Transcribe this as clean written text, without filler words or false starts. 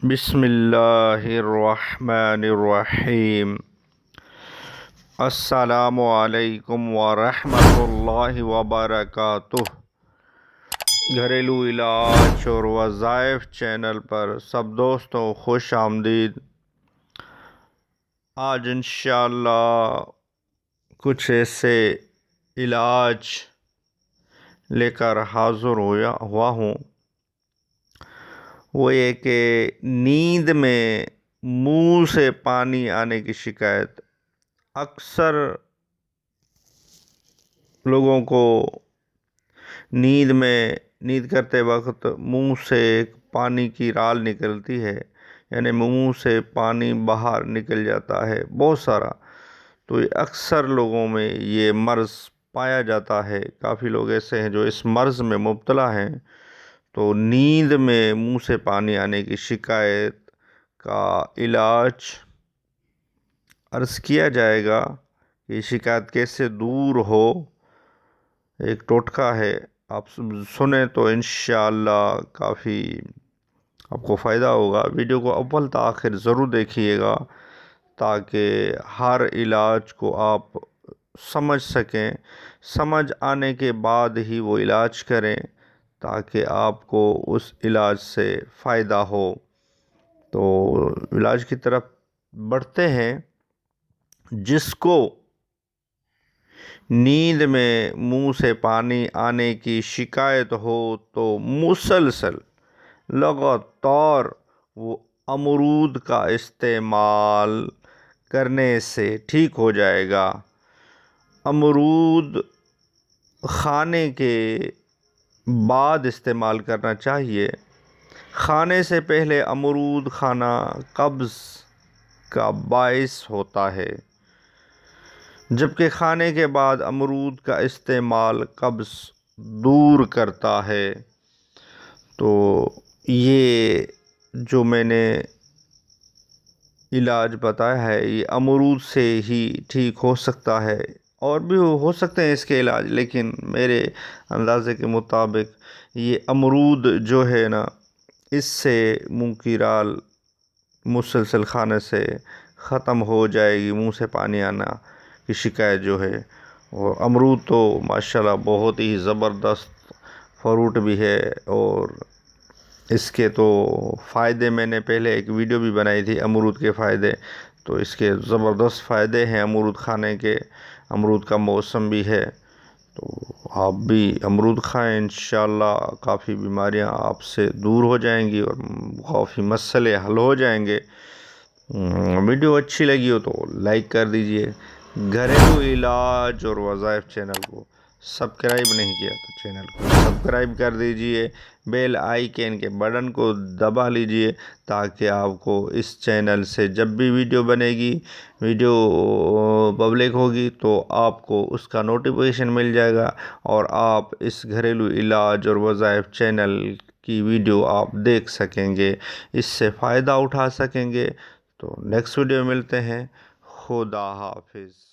بسم اللہ الرحمن الرحیم۔ السلام علیکم ورحمۃ اللہ وبرکاتہ۔ گھریلو علاج اور وظائف چینل پر سب دوستوں خوش آمدید۔ آج انشاءاللہ کچھ ایسے علاج لے کر حاضر ہوا ہوں، وہ یہ کہ نیند میں منہ سے پانی آنے کی شکایت اکثر لوگوں کو نیند کرتے وقت منہ سے پانی کی رال نکلتی ہے، یعنی منہ سے پانی باہر نکل جاتا ہے بہت سارا۔ تو اکثر لوگوں میں یہ مرض پایا جاتا ہے۔ کافی لوگ ایسے ہیں جو اس مرض میں مبتلا ہیں۔ تو نیند میں منہ سے پانی آنے کی شکایت کا علاج عرض کیا جائے گا کہ یہ شکایت کیسے دور ہو۔ ایک ٹوٹکا ہے، آپ سنیں تو انشاءاللہ کافی آپ کو فائدہ ہوگا۔ ویڈیو کو اول تا آخر ضرور دیکھیے گا تاکہ ہر علاج کو آپ سمجھ سکیں، سمجھ آنے کے بعد ہی وہ علاج کریں تاکہ آپ کو اس علاج سے فائدہ ہو۔ تو علاج کی طرف بڑھتے ہیں۔ جس کو نیند میں منہ سے پانی آنے کی شکایت ہو تو مسلسل لگاتار وہ امرود کا استعمال کرنے سے ٹھیک ہو جائے گا۔ امرود کھانے کے بعد استعمال کرنا چاہیے۔ کھانے سے پہلے امرود کھانا قبض کا باعث ہوتا ہے، جبکہ کھانے کے بعد امرود کا استعمال قبض دور کرتا ہے۔ تو یہ جو میں نے علاج بتایا ہے یہ امرود سے ہی ٹھیک ہو سکتا ہے، اور بھی ہو سکتے ہیں اس کے علاج، لیکن میرے اندازے کے مطابق یہ امرود جو ہے نا، اس سے منہ کی رال مسلسل کھانے سے ختم ہو جائے گی، منہ سے پانی آنا کی شکایت جو ہے۔ اور امرود تو ماشاءاللہ بہت ہی زبردست فروٹ بھی ہے، اور اس کے تو فائدے میں نے پہلے ایک ویڈیو بھی بنائی تھی امرود کے فائدے، تو اس کے زبردست فائدے ہیں امرود کھانے کے۔ امرود کا موسم بھی ہے، تو آپ بھی امرود کھائیں، انشاءاللہ کافی بیماریاں آپ سے دور ہو جائیں گی اور کافی مسئلے حل ہو جائیں گے۔ ویڈیو اچھی لگی ہو تو لائک کر دیجئے۔ گھریلو علاج اور وظائف چینل کو سبسکرائب نہیں کیا تو چینل کو سبسکرائب کر دیجئے، بیل آئیکن کے بٹن کو دبا لیجئے تاکہ آپ کو اس چینل سے جب بھی ویڈیو بنے گی، ویڈیو پبلک ہوگی تو آپ کو اس کا نوٹیفیکیشن مل جائے گا، اور آپ اس گھریلو علاج اور وظائف چینل کی ویڈیو آپ دیکھ سکیں گے، اس سے فائدہ اٹھا سکیں گے۔ تو نیکسٹ ویڈیو ملتے ہیں۔ خدا حافظ۔